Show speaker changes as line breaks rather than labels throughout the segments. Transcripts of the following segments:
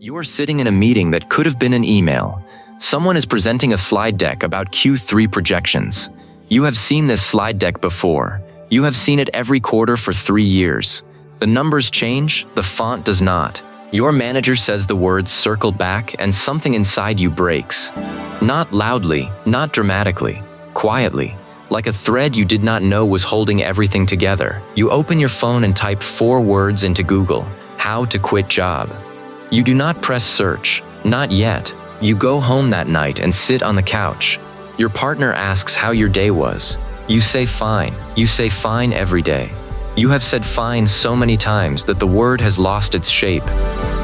You are sitting in a meeting that could have been an email. Someone is presenting a slide deck about Q3 projections. You have seen this slide deck before. You have seen it every quarter for 3 years. The numbers change, the font does not. Your manager says the words circle back and something inside you breaks. Not loudly, not dramatically, quietly. Like a thread you did not know was holding everything together. You open your phone and type 4 words into Google: how to quit job. You do not press search, not yet. You go home that night and sit on the couch. Your partner asks how your day was. You say fine. You say fine every day. You have said fine so many times that the word has lost its shape.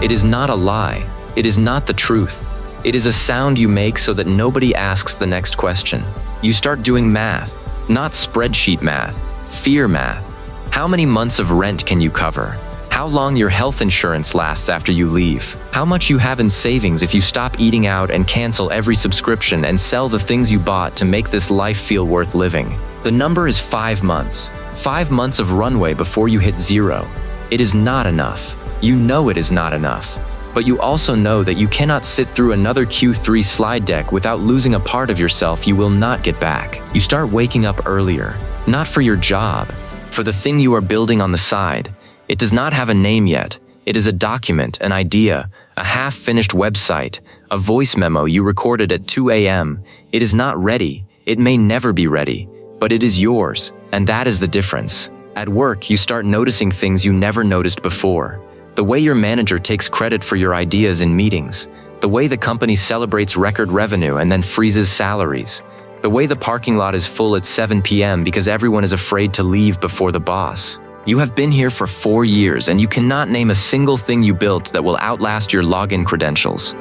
It is not a lie. It is not the truth. It is a sound you make so that nobody asks the next question. You start doing math, not spreadsheet math, fear math. How many months of rent can you cover? How long your health insurance lasts after you leave? How much you have in savings if you stop eating out and cancel every subscription and sell the things you bought to make this life feel worth living? The number is 5 months. 5 months of runway before you hit 0. It is not enough. You know it is not enough. But you also know that you cannot sit through another Q3 slide deck without losing a part of yourself you will not get back. You start waking up earlier, not for your job, for the thing you are building on the side. It does not have a name yet. It is a document, an idea, a half-finished website, a voice memo you recorded at 2 a.m. It is not ready. It may never be ready, but it is yours, and that is the difference. At work, you start noticing things you never noticed before. The way your manager takes credit for your ideas in meetings. The way the company celebrates record revenue and then freezes salaries. The way the parking lot is full at 7 p.m. because everyone is afraid to leave before the boss. You have been here for 4 years and you cannot name a single thing you built that will outlast your login credentials.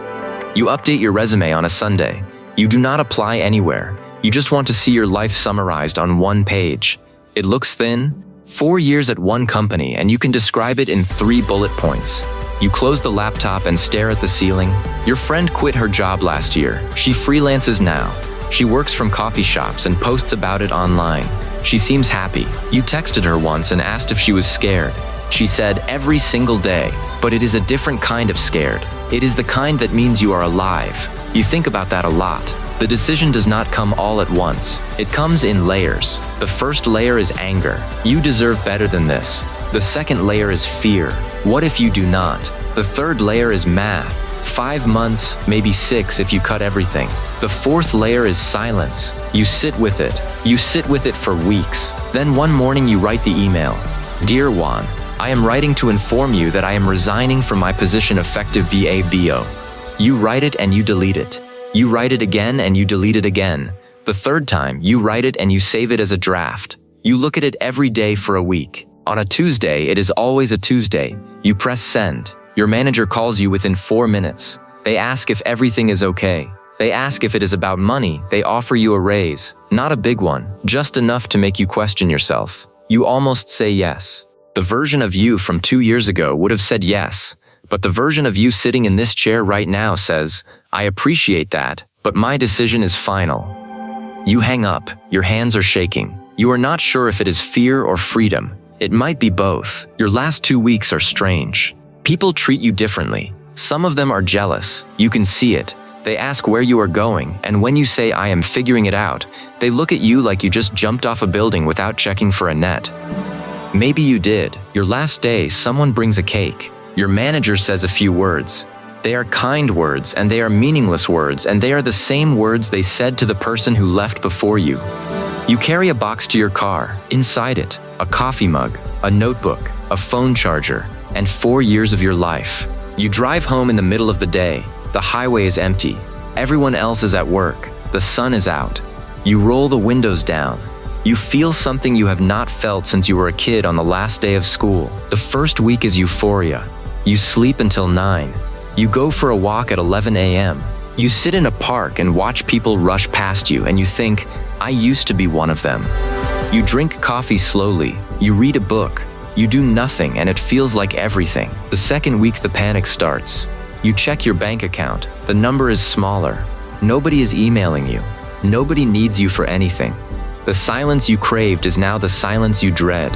You update your resume on a Sunday. You do not apply anywhere. You just want to see your life summarized on 1 page. It looks thin. 4 years at one company and you can describe it in 3 bullet points. You close the laptop and stare at the ceiling. Your friend quit her job last year. She freelances now. She works from coffee shops and posts about it online. She seems happy. You texted her once and asked if she was scared. She said, every single day. But it is a different kind of scared. It is the kind that means you are alive. You think about that a lot. The decision does not come all at once. It comes in layers. The first layer is anger. You deserve better than this. The second layer is fear. What if you do not? The third layer is math. 5 months, maybe 6 if you cut everything. The fourth layer is silence. You sit with it. You sit with it for weeks. Then one morning you write the email. Dear Juan, I am writing to inform you that I am resigning from my position effective VABO. You write it and you delete it. You write it again and you delete it again. The third time, you write it and you save it as a draft. You look at it every day for a week. On a Tuesday, it is always a Tuesday. You press send. Your manager calls you within 4 minutes. They ask if everything is okay. They ask if it is about money. They offer you a raise. Not a big one, just enough to make you question yourself. You almost say yes. The version of you from 2 years ago would have said yes. But the version of you sitting in this chair right now says, I appreciate that, but my decision is final. You hang up. Your hands are shaking. You are not sure if it is fear or freedom. It might be both. Your last 2 weeks are strange. People treat you differently. Some of them are jealous. You can see it. They ask where you are going, and when you say I am figuring it out, they look at you like you just jumped off a building without checking for a net. Maybe you did. Your last day, someone brings a cake. Your manager says a few words. They are kind words, and they are meaningless words, and they are the same words they said to the person who left before you. You carry a box to your car. Inside it, a coffee mug, a notebook, a phone charger, and 4 years of your life. You drive home in the middle of the day. The highway is empty. Everyone else is at work. The sun is out. You roll the windows down. You feel something you have not felt since you were a kid on the last day of school. The first week is euphoria. You sleep until 9. You go for a walk at 11 a.m. You sit in a park and watch people rush past you and you think, I used to be one of them. You drink coffee slowly. You read a book. You do nothing and it feels like everything. The second week the panic starts. You check your bank account. The number is smaller. Nobody is emailing you. Nobody needs you for anything. The silence you craved is now the silence you dread.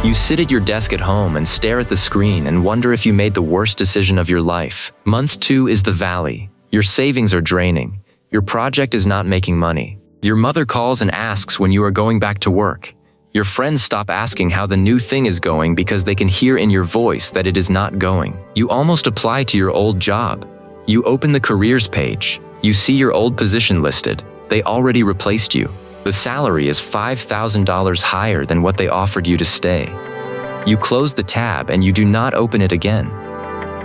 You sit at your desk at home and stare at the screen and wonder if you made the worst decision of your life. Month 2 is the valley. Your savings are draining. Your project is not making money. Your mother calls and asks when you are going back to work. Your friends stop asking how the new thing is going because they can hear in your voice that it is not going. You almost apply to your old job. You open the careers page. You see your old position listed. They already replaced you. The salary is $5,000 higher than what they offered you to stay. You close the tab and you do not open it again.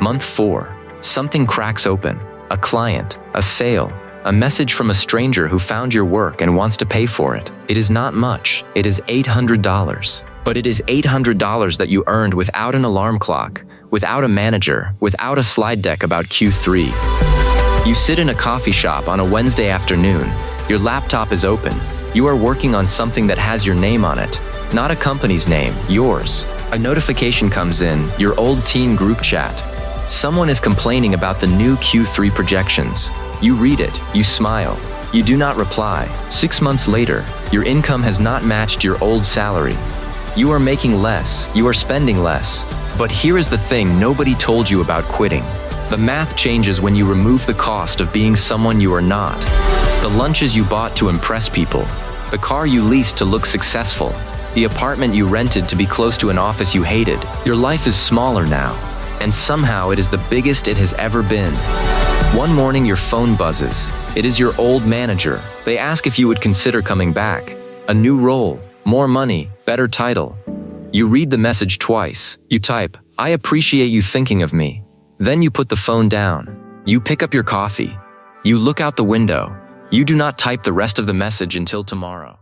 Month 4. Something cracks open. A client, a sale, a message from a stranger who found your work and wants to pay for it. It is not much. It is $800. But it is $800 that you earned without an alarm clock, without a manager, without a slide deck about Q3. You sit in a coffee shop on a Wednesday afternoon. Your laptop is open. You are working on something that has your name on it, not a company's name, yours. A notification comes in, your old teen group chat. Someone is complaining about the new Q3 projections. You read it, you smile. You do not reply. 6 months later, your income has not matched your old salary. You are making less, you are spending less. But here is the thing nobody told you about quitting. The math changes when you remove the cost of being someone you are not. The lunches you bought to impress people, the car you leased to look successful, the apartment you rented to be close to an office you hated. Your life is smaller now, and somehow it is the biggest it has ever been. One morning your phone buzzes. It is your old manager. They ask if you would consider coming back. A new role, more money, better title. You read the message twice. You type, "I appreciate you thinking of me." Then you put the phone down. You pick up your coffee. You look out the window. You do not type the rest of the message until tomorrow.